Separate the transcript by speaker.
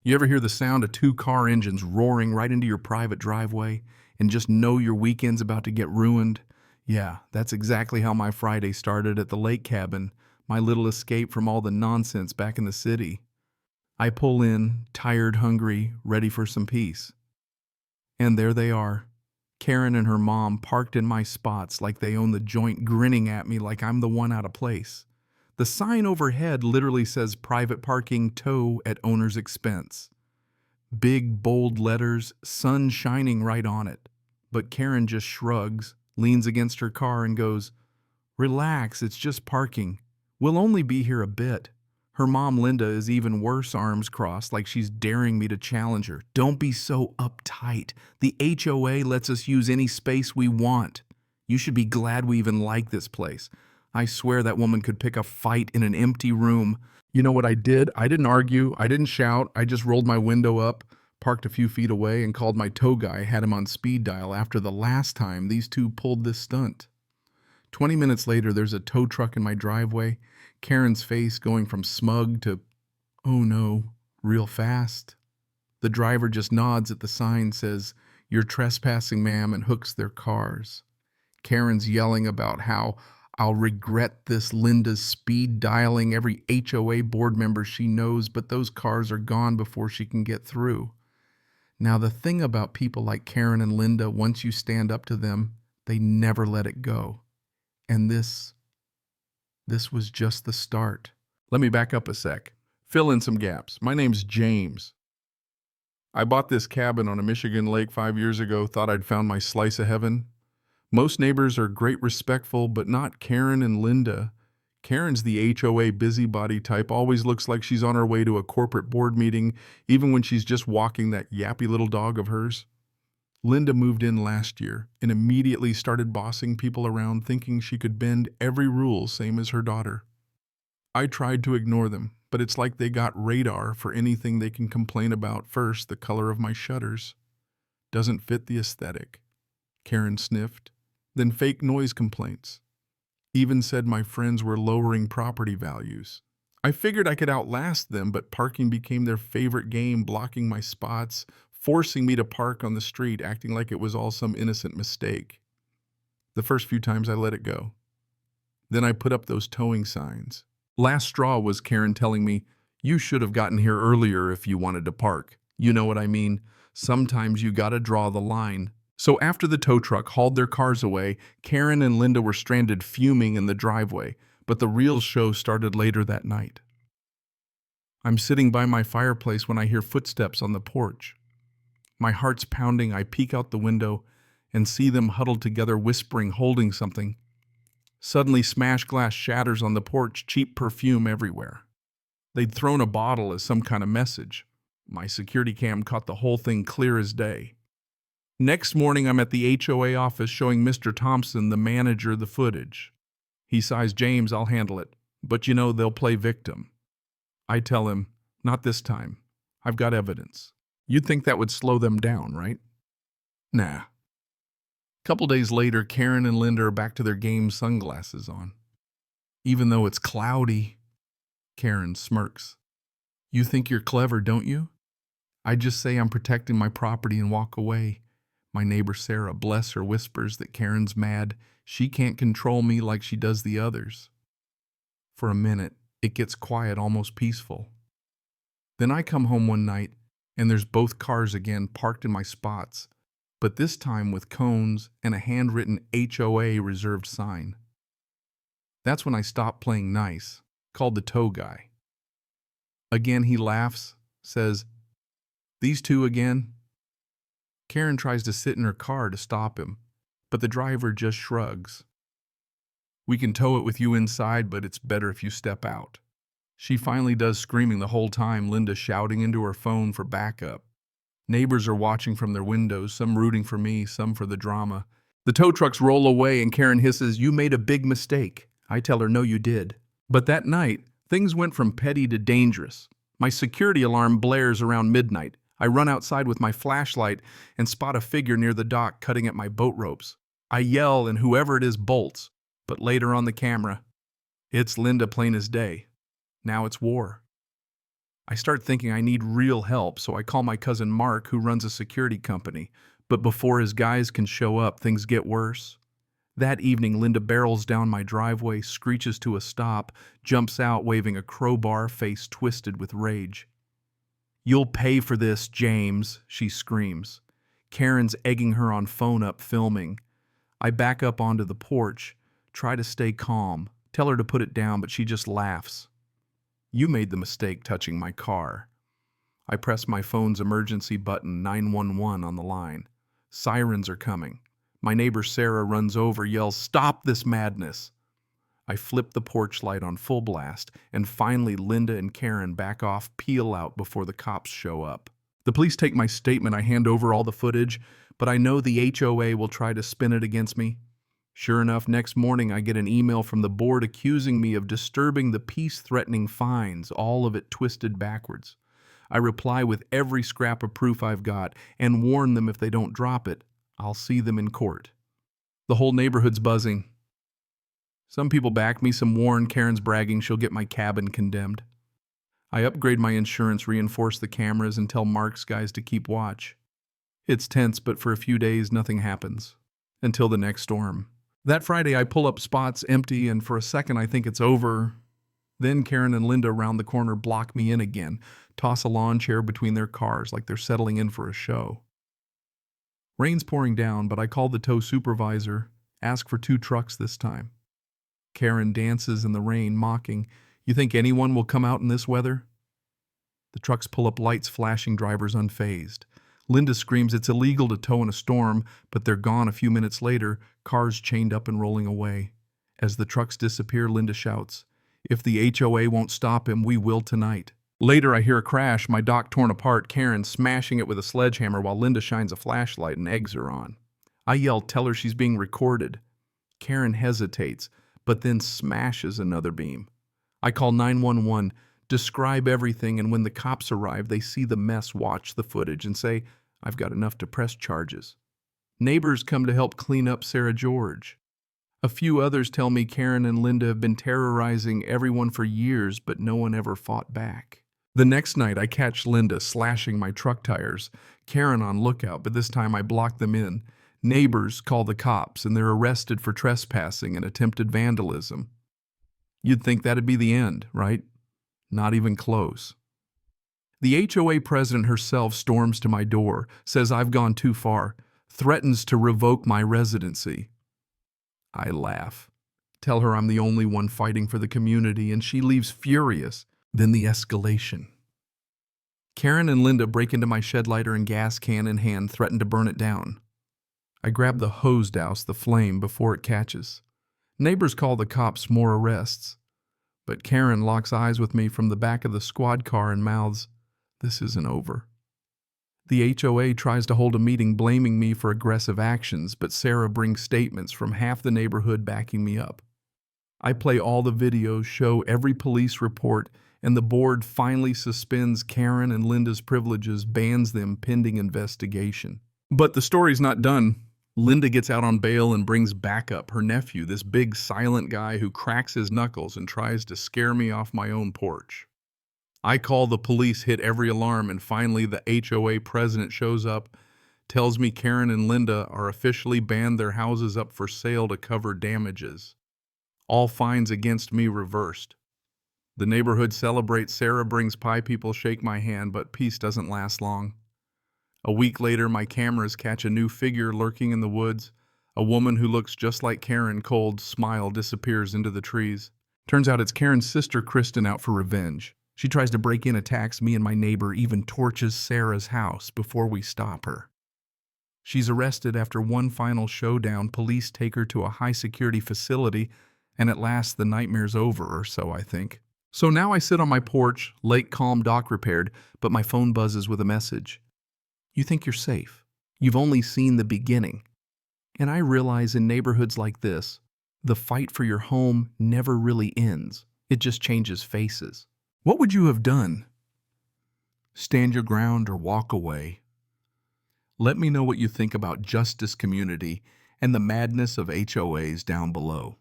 Speaker 1: You ever hear the sound of two car engines roaring right into your private driveway and just know your weekend's about to get ruined? Yeah, that's exactly how my Friday started at the lake cabin, my little escape from all the nonsense back in the city. I pull in, tired, hungry, ready for some peace. And there they are, Karen and her mom parked in my spots like they own the joint, grinning at me like I'm the one out of place. The sign overhead literally says private parking tow at owner's expense. Big, bold letters, sun shining right on it. But Karen just shrugs, leans against her car, and goes, "Relax, it's just parking. We'll only be here a bit." Her mom, Linda, is even worse, arms crossed, like she's daring me to challenge her. "Don't be so uptight. The HOA lets us use any space we want. You should be glad we even like this place." I swear that woman could pick a fight in an empty room. You know what I did? I didn't argue. I didn't shout. I just rolled my window up, parked a few feet away, and called my tow guy, had him on speed dial after the last time these two pulled this stunt. 20 minutes later, there's a tow truck in my driveway, Karen's face going from smug to, "Oh no," real fast. The driver just nods at the sign, says, "You're trespassing, ma'am," and hooks their cars. Karen's yelling about how I'll regret this. Linda's speed dialing every HOA board member she knows, but those cars are gone before she can get through. Now, the thing about people like Karen and Linda, once you stand up to them, they never let it go. And this was just the start. Let me back up a sec. Fill in some gaps. My name's James. I bought this cabin on a Michigan lake 5 years ago, thought I'd found my slice of heaven. Most neighbors are great, respectful, but not Karen and Linda. Karen's the HOA busybody type, always looks like she's on her way to a corporate board meeting, even when she's just walking that yappy little dog of hers. Linda moved in last year and immediately started bossing people around, thinking she could bend every rule, same as her daughter. I tried to ignore them, but it's like they got radar for anything they can complain about. First, the color of my shutters doesn't fit the aesthetic. Karen sniffed. Then fake noise complaints. Even said my friends were lowering property values. I figured I could outlast them, but parking became their favorite game, blocking my spots, forcing me to park on the street, acting like it was all some innocent mistake. The first few times I let it go. Then I put up those towing signs. Last straw was Karen telling me, "You should have gotten here earlier if you wanted to park." You know what I mean? Sometimes you gotta draw the line. So after the tow truck hauled their cars away, Karen and Linda were stranded fuming in the driveway, but the real show started later that night. I'm sitting by my fireplace when I hear footsteps on the porch. My heart's pounding. I peek out the window and see them huddled together, whispering, holding something. Suddenly, smashed glass shatters on the porch, cheap perfume everywhere. They'd thrown a bottle as some kind of message. My security cam caught the whole thing clear as day. Next morning, I'm at the HOA office showing Mr. Thompson, the manager, the footage. He sighs, "James, I'll handle it. But you know, they'll play victim." I tell him, "Not this time. I've got evidence." You'd think that would slow them down, right? Nah. Couple days later, Karen and Linda are back to their game, sunglasses on. "Even though it's cloudy," Karen smirks. "You think you're clever, don't you?" I just say I'm protecting my property and walk away. My neighbor Sarah, bless her, whispers that Karen's mad. She can't control me like she does the others. For a minute, it gets quiet, almost peaceful. Then I come home one night, and there's both cars again parked in my spots, but this time with cones and a handwritten HOA reserved sign. That's when I stopped playing nice, called the tow guy. Again he laughs, says, "These two again?" Karen tries to sit in her car to stop him, but the driver just shrugs. "We can tow it with you inside, but it's better if you step out." She finally does, screaming the whole time, Linda shouting into her phone for backup. Neighbors are watching from their windows, some rooting for me, some for the drama. The tow trucks roll away and Karen hisses, "You made a big mistake." I tell her, "No, you did." But that night, things went from petty to dangerous. My security alarm blares around midnight. I run outside with my flashlight and spot a figure near the dock cutting at my boat ropes. I yell and whoever it is bolts, but later on the camera, it's Linda plain as day. Now it's war. I start thinking I need real help, so I call my cousin Mark, who runs a security company. But before his guys can show up, things get worse. That evening, Linda barrels down my driveway, screeches to a stop, jumps out waving a crowbar, face twisted with rage. "You'll pay for this, James," she screams. Karen's egging her on phone up filming. I back up onto the porch, try to stay calm, tell her to put it down, but she just laughs. "You made the mistake touching my car." I press my phone's emergency button, 911 on the line. Sirens are coming. My neighbor Sarah runs over, yells, "Stop this madness!" I flip the porch light on full blast, and finally Linda and Karen back off, peel out before the cops show up. The police take my statement, I hand over all the footage, but I know the HOA will try to spin it against me. Sure enough, next morning I get an email from the board accusing me of disturbing the peace-threatening fines, all of it twisted backwards. I reply with every scrap of proof I've got and warn them if they don't drop it, I'll see them in court. The whole neighborhood's buzzing. Some people back me, some warn Karen's bragging she'll get my cabin condemned. I upgrade my insurance, reinforce the cameras, and tell Mark's guys to keep watch. It's tense, but for a few days nothing happens. Until the next storm. That Friday I pull up spots empty, and for a second I think it's over. Then Karen and Linda around the corner block me in again, toss a lawn chair between their cars like they're settling in for a show. Rain's pouring down, but I call the tow supervisor, ask for 2 trucks this time. Karen dances in the rain, mocking, "You think anyone will come out in this weather?" The trucks pull up, lights flashing, drivers unfazed. Linda screams it's illegal to tow in a storm, but they're gone a few minutes later, cars chained up and rolling away. As the trucks disappear, Linda shouts, "If the HOA won't stop him, we will tonight." Later, I hear a crash, my dock torn apart, Karen smashing it with a sledgehammer while Linda shines a flashlight and eggs her on. I yell, "Tell her she's being recorded." Karen hesitates, but then smashes another beam. I call 911, describe everything, and when the cops arrive, they see the mess, watch the footage, and say, "I've got enough to press charges." Neighbors come to help clean up Sarah George. A few others tell me Karen and Linda have been terrorizing everyone for years, but no one ever fought back. The next night, I catch Linda slashing my truck tires. Karen on lookout, but this time I block them in. Neighbors call the cops, and they're arrested for trespassing and attempted vandalism. You'd think that'd be the end, right? Not even close. The HOA president herself storms to my door, says I've gone too far, threatens to revoke my residency. I laugh, tell her I'm the only one fighting for the community, and she leaves furious. Then the escalation. Karen and Linda break into my shed, lighter and gas can in hand, threaten to burn it down. I grab the hose, douse the flame before it catches. Neighbors call the cops, more arrests. But Karen locks eyes with me from the back of the squad car and mouths, "This isn't over." The HOA tries to hold a meeting blaming me for aggressive actions, but Sarah brings statements from half the neighborhood backing me up. I play all the videos, show every police report, and the board finally suspends Karen and Linda's privileges, bans them pending investigation. But the story's not done. Linda gets out on bail and brings backup, her nephew, this big silent guy who cracks his knuckles and tries to scare me off my own porch. I call the police, hit every alarm, and finally the HOA president shows up, tells me Karen and Linda are officially banned, their houses up for sale to cover damages. All fines against me reversed. The neighborhood celebrates, Sarah brings pie, people shake my hand, but peace doesn't last long. A week later, my cameras catch a new figure lurking in the woods. A woman who looks just like Karen, cold smile disappears into the trees. Turns out it's Karen's sister, Kristen, out for revenge. She tries to break in, attacks me and my neighbor, even torches Sarah's house before we stop her. She's arrested after one final showdown. Police take her to a high-security facility, and at last the nightmare's over, or so I think. So now I sit on my porch, lake calm, dock repaired, but my phone buzzes with a message. You think you're safe. You've only seen the beginning. And I realize in neighborhoods like this, the fight for your home never really ends. It just changes faces. What would you have done? Stand your ground or walk away? Let me know what you think about justice, community, and the madness of HOAs down below.